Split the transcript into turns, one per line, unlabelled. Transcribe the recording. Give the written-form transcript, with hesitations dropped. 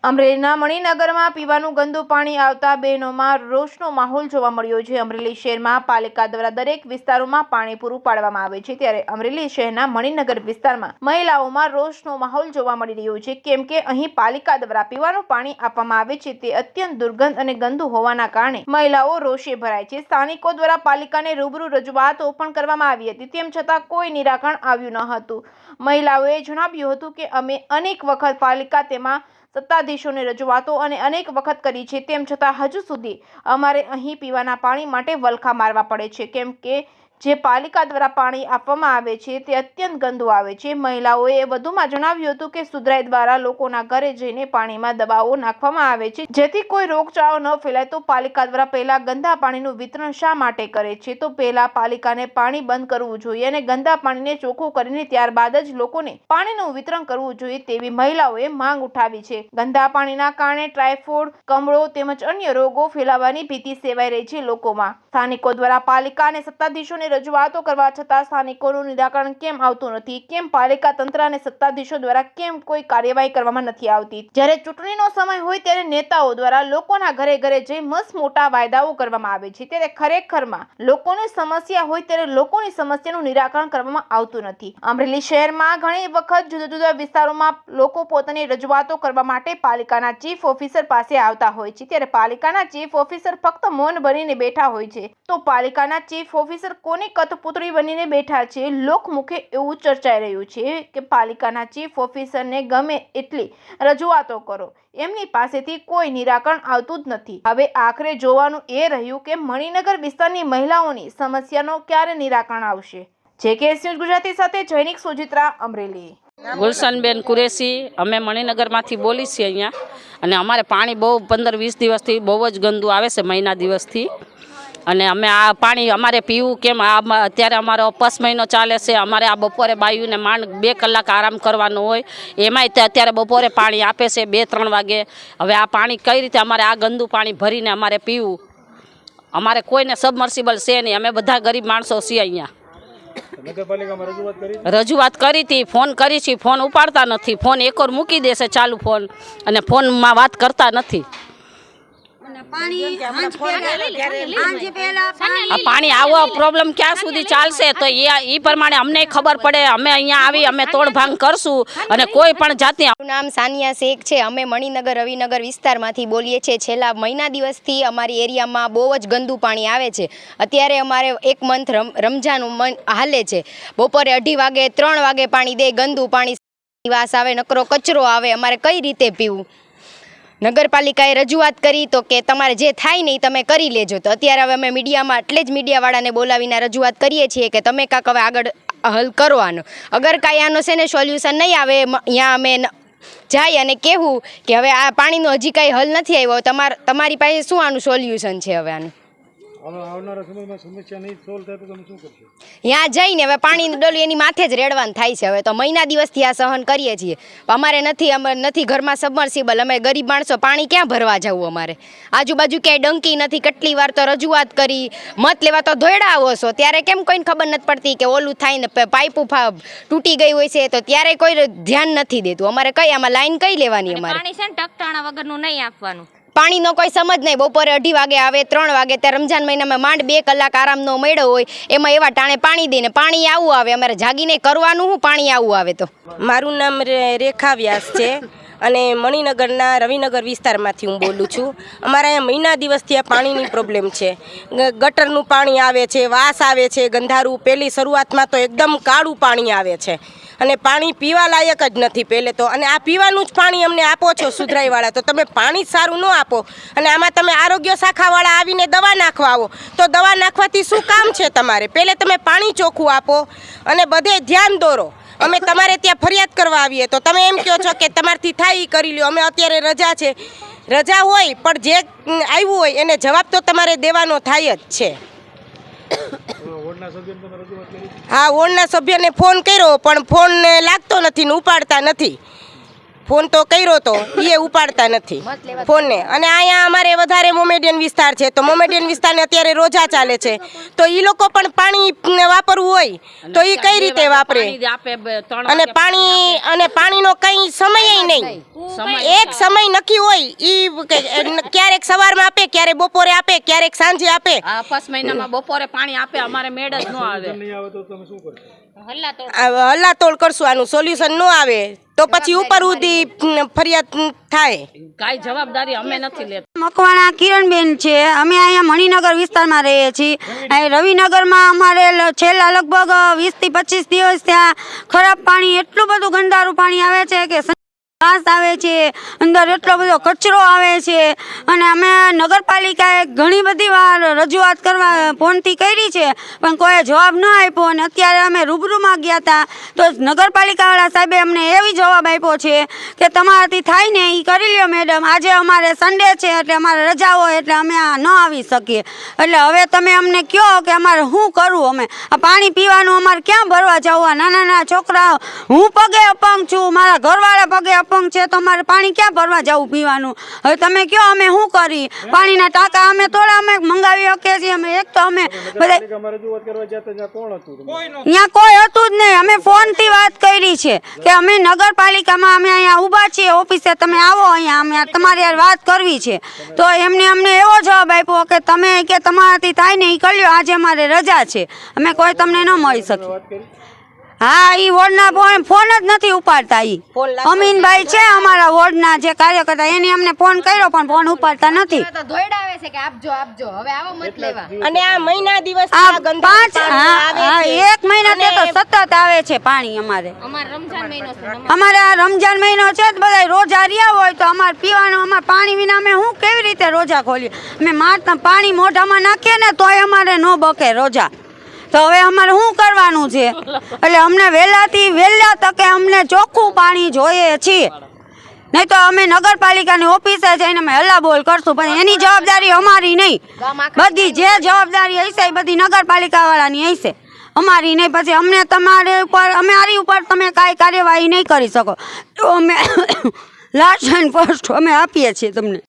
અમરેલીના મણિનગરમાં પીવાનું ગંદુ પાણી આવતા બહેનોમાં રોષનો માહોલ જોવા મળ્યો છે। અમરેલી શહેરમાં પાલિકા દ્વારા દરેક વિસ્તારોમાં પાણી પૂરું પાડવામાં આવે છે, ત્યારે અમરેલી શહેરના મણિનગર વિસ્તારમાં મહિલાઓમાં રોષનો માહોલ જોવા મળી રહ્યો છે, કેમ કે અહીં પાલિકા દ્વારા પીવાનું પાણી આપવામાં આવે છે તે અત્યંત દુર્ગંધ અને ગંદુ હોવાના કારણે મહિલાઓ રોષે ભરાય છે। સ્થાનિકો દ્વારા પાલિકાને રૂબરૂ રજૂઆતો પણ કરવામાં આવી હતી, તેમ છતાં કોઈ નિરાકરણ આવ્યું ન હતું। મહિલાઓએ જણાવ્યું હતું કે અમે અનેક વખત પાલિકા તેમાં સત્તાધીશોને રજૂઆતો અને અનેક વખત કરી છે, તેમ છતાં હજુ સુધી અમારે અહીં પીવાના પાણી માટે વલખા મારવા પડે છે, કેમ કે જે પાલિકા દ્વારા પાણી આપવામાં આવે છે તે અત્યંત ગંદુ આવે છે। મહિલાઓએ વધુમાં જણાવ્યું હતું કે સુધરાઈ દ્વારા લોકોના ઘરે જઈને પાણીમાં દવાઓ નાખવામાં આવે છે, જેથી કોઈ રોગચાળો ન ફેલાય। તો પાલિકા દ્વારા પહેલા ગંદા પાણીનું વિતરણ શા માટે કરે છે? તો પહેલા પાલિકાને પાણી બંધ કરવું જોઈએ અને ગંદા પાણીને ચોખ્ખું કરીને ત્યારબાદ જ લોકોને પાણીનું વિતરણ કરવું જોઈએ તેવી મહિલાઓએ માંગ ઉઠાવી છે। ગંદા પાણીના કારણે ટાઇફોઇડ, કમળો તેમજ અન્ય રોગો ફેલાવાની ભીતિ સેવાઈ રહી છે લોકોમાં। સ્થાનિકો દ્વારા પાલિકા અને સત્તાધીશોને રજૂઆતો કરવા છતાં સ્થાનિકોનું નિરાકરણ કેમ આવતું નથી? કેમ પાલિકા તંત્ર અને સત્તાધીશો દ્વારા કેમ કોઈ કાર્યવાહી કરવામાં નથી આવતી? જ્યારે ચૂંટણીનો સમય હોય ત્યારે નેતાઓ દ્વારા લોકોના ઘરે ઘરે જઈ મસ્ત મોટા વાયદાઓ કરવામાં આવે છે, ત્યારે ખરેખરમાં લોકોની સમસ્યા હોય ત્યારે લોકોની સમસ્યાનું નિરાકરણ કરવામાં આવતું નથી। અમરેલી શહેરમાં ઘણી વખત જુદા જુદા વિસ્તારોમાં લોકો પોતાની રજૂઆતો કરવા માટે પાલિકાના ચીફ ઓફિસર પાસે આવતા હોય છે, ત્યારે પાલિકાના ચીફ ઓફિસર ફક્ત મૌન બનીને બેઠા હોય છે। તો પાલિકાના ચીફ ઓફિસર કોની કઠપુતળી બનીને બેઠા છે? લોકમુખે એવું ચર્ચાઈ રહ્યું છે કે પાલિકાના ચીફ ઓફિસરને ગમે એટલી રજૂઆતો કરો, એમની પાસેથી કોઈ નિરાકરણ આવતું જ નથી। હવે આખરે જોવાનું એ રહ્યું કે મણિનગર વિસ્તારની મહિલાઓની સમસ્યાનો ક્યારે નિરાકરણ આવશે। JKS ન્યૂઝ ગુજરાતી સાથે જૈનિક સુજિત્રા, અમરેલી।
ગુલશનબેન કુરેશી, અમે મણિનગરમાંથી બોલી છીએ અહીંયા, અને અમારે પાણી બહુ 15-20 દિવસથી બહુ જ ગંદુ આવે છે, મહિના દિવસથી। અને અમે આ પાણી અમારે પીવું કેમ? અત્યારે અમારો પસ મહિનો ચાલે છે, અમારે આ બપોરે બાયુને માંડ 2 કલાક આરામ કરવાનો હોય, એમાંય અત્યારે બપોરે પાણી આપે છે 2-3 વાગે। હવે આ પાણી કઈ રીતે અમારે આ ગંદુ પાણી ભરીને અમારે પીવું? અમારે કોઈને સબમર્સિબલ છે નહીં, અમે બધા ગરીબ માણસો છીએ અહીંયા। રજૂઆત કરી હતી, ફોન કરી છે, ફોન ઉપાડતા નથી, ફોન એકવાર મૂકી દેશે ચાલુ ફોન, અને ફોનમાં વાત કરતા નથી। આ પાણી આવો પ્રોબ્લેમ ક્યાં સુધી ચાલશે? તો એ પ્રમાણે અમને ખબર પડે, અમે અહીંયા આવી અમે તોડભાંગ કરશું, અને કોઈ પણ જાતની।
નામ સાનિયા શેખ છે, અમે મણિનગર રવિનગર વિસ્તારમાંથી બોલીએ છીએ। છેલ્લા મહિના દિવસથી અમારી એરિયામાં બહુ જ ગંદુ પાણી આવે છે। અત્યારે અમારે 1 મંથ રમજાનનું હાલે છે, બપોરે 2:30 વાગે 3 વાગે પાણી દે, ગંદુ પાણી વાસ આવે, નકરો કચરો આવે, અમારે કઈ રીતે પીવું? નગરપાલિકાએ રજૂઆત કરી તો કે તમારે જે થાય નહીં તમે કરી લેજો। તો અત્યારે હવે અમે મીડિયામાં એટલે જ મીડિયાવાળાને બોલાવીને રજૂઆત કરીએ છીએ કે તમે કાંક હવે આગળ હલ કરો આનો। અગર કાંઈ આનો છે ને સોલ્યુશન નહીં આવે, અહીંયા અમે જાય અને કહેવું કે હવે આ પાણીનો હજી કાંઈ હલ નથી આવ્યો, તમારી પાસે શું આનું સોલ્યુશન છે? હવે આનું ત્યાં જઈને હવે પાણીની ડોલી એની માથે જ રેડવાનું થાય છે। હવે તો મહિના દિવસથી આ સહન કરીએ છીએ, અમારે નથી ઘરમાં સબમર્સિબલ, અમે ગરીબ માણસો પાણી ક્યાં ભરવા જવું? અમારે આજુબાજુ ક્યાંય ડંકી નથી, કેટલી વાર તો રજૂઆત કરી, મત લેવા તો દોડ્યા આવો છો, ત્યારે કેમ કોઈને ખબર નથી પડતી કે ઓલું થાય ને પાઇપો તૂટી ગઈ હોય છે, તો ત્યારે કોઈ ધ્યાન નથી દેતું। અમારે કઈ આમાં લાઈન કઈ લેવાની? અમારે
પાણી છે ને ટકટાણા વગરનું નહીં આપવાનું,
પાણીનો કોઈ સમજ નહીં। બપોરે 2:30 વાગે આવે, 3 વાગે, ત્યાં રમજાન મહિનામાં માંડ 2 કલાક આરામનો મળ્યો હોય, એમાં એવા ટાણે પાણી દઈને પાણી આવું આવે, અમારે જાગીને કરવાનું હું? પાણી આવું આવે તો?
મારું નામ રેખા વ્યાસ છે, અને મણિનગરના રવિનગર વિસ્તારમાંથી હું બોલું છું। અમારા અહીંયા મહિના દિવસથી આ પાણીની પ્રોબ્લેમ છે, ગટરનું પાણી આવે છે, વાસ આવે છે, ગંધારું। પહેલી શરૂઆતમાં તો એકદમ કાળું પાણી આવે છે, અને પાણી પીવા લાયક જ નથી પહેલે તો। અને આ પીવાનું જ પાણી અમને આપો છો સુધરાઈવાળા, તો તમે પાણી સારું ન આપો, અને આમાં તમે આરોગ્ય શાખાવાળા આવીને દવા નાખવા આવો, તો દવા નાખવાથી શું કામ છે તમારે? પહેલે તમે પાણી ચોખ્ખું આપો અને બધે ધ્યાન દોરો। અમે તમારે ત્યાં ફરિયાદ કરવા આવીએ તો તમે એમ કહો છો કે તમારથી થાય એ કરી લ્યો। અમે અત્યારે રજા છે, રજા હોય પણ જે આવ્યું હોય એને જવાબ તો તમારે દેવાનો થાય જ છે। હા, વોર્ડના સભ્યને ફોન કર્યો પણ ફોન લાગતો નથી ને ઉપાડતા નથી। ફોન તો કર્યો તો એ ઉપાડતા નથી ફોનને. અને અહીંયા અમારે વધારે મોમેડિયન વિસ્તાર છે, તો મોમેડિયન વિસ્તારને અત્યારે રોજા ચાલે છે, તો એ લોકો પણ પાણી વાપરવું હોય તો એ કઈ રીતે વાપરે? અને પાણીનો કઈ સમય નહીં, એક સમય નક્કી હોય. એ ક્યારેક સવારમાં આપે, ક્યારેક બપોરે આપે, ક્યારેક સાંજે આપે.
5 મહિનામાં બપોરે પાણી આપે, અમારે મેળ જ ન આવે.
હલ્લાતોડ કરશું, આનું સોલ્યુશન ન આવે તો પછી ઉપર સુધી ફરિયાદ થાય.
કાંઈ જવાબદારી અમે નથી લેતા.
મકવાણા કિરણબેન છે, અમે અહીંયા મણિનગર વિસ્તારમાં રહીએ છીએ. અહીં રવિનગરમાં અમારે છેલ્લા લગભગ 20 થી 25 દિવસ ત્યાં ખરાબ પાણી, એટલું બધું ગંદારું પાણી આવે છે કે ઘાસ આવે છે, અંદર એટલો બધો કચરો આવે છે. અને અમે નગરપાલિકાએ ઘણી બધી વાર રજૂઆત કરવા ફોનથી કરી છે, પણ કોઈ જવાબ ન આપ્યો. અને અત્યારે અમે રૂબરૂમાં ગયા હતા તો નગરપાલિકાવાળા સાહેબે અમને એવી જવાબ આપ્યો છે કે તમારાથી થાય ને એ કરી લ્યો મેડમ, આજે અમારે સન્ડે છે એટલે અમારે રજા હોય એટલે અમે ન આવી શકીએ. એટલે હવે તમે અમને કહો કે અમારે શું કરવું? અમે આ પાણી પીવાનું અમારે ક્યાં ભરવા જવું? આ નાના નાના છોકરાઓ, હું પગે અપંગ છું, મારા ઘરવાળા પગે અપંગ છે, તો અમારે પાણી ક્યાં ભરવા જવું પીવાનું? હવે તમે કહો અમે શું કરી? પાણીના ટાંકા અમે થોડા અમે મંગાવી શકીએ છીએ? અમે એક તો અમે બધા અહીંયા કોઈ હતું જ નહીં. અમે ફોનથી વાત કરી છે કે અમે નગરપાલિકામાં અમે અહીંયા ઊભા છીએ ઓફિસે, તમે આવો અહીંયા, અમે તમારી યાર વાત કરવી છે. તો એમને અમને એવો જવાબ આપ્યો કે તમે કે તમારાથી થાય ને એ કરી લ્યો, આજે અમારે રજા છે, અમે કોઈ તમને ન મળી શકીએ. હા, ઈ વોર્ડના ફોન જ નથી ઉપાડતા. ઈ અમીનભાઈ છે અમારા વોર્ડના જે કાર્યકર્તા, એને અમને ફોન કર્યો પણ ફોન ઉપાડતા નથી.
અને આ મહિના દિવસ
1 મહિના તો સતત આવે છે પાણી. અમારે આ રમજાન મહિનો છે, બધા રોજા રહ્યા હોય તો અમારે પીવાનું, અમારે પાણી વિના અમે શું કેવી રીતે રોજા ખોલીએ? અમે પાણી મોઢામાં નાખીએ ને તોય અમારે ન બકે રોજા. તો હવે અમારે શું કરવાનું છે? એટલે અમને વહેલા તકે અમને ચોખ્ખું પાણી જોઈએ છીએ, નહીં તો અમે નગરપાલિકાની ઓફિસે જઈને અમે હલ્લાબોલ કરશું. પણ એની જવાબદારી અમારી નહીં, બધી જે જવાબદારી હશે એ બધી નગરપાલિકાવાળાની હશે, અમારી નહીં. પછી અમને તમારે ઉપર, અમારી ઉપર તમે કાંઈ કાર્યવાહી નહીં કરી શકો. તો અમે લાસ્ટ એન્ડ ફર્સ્ટ અમે આપીએ છીએ તમને.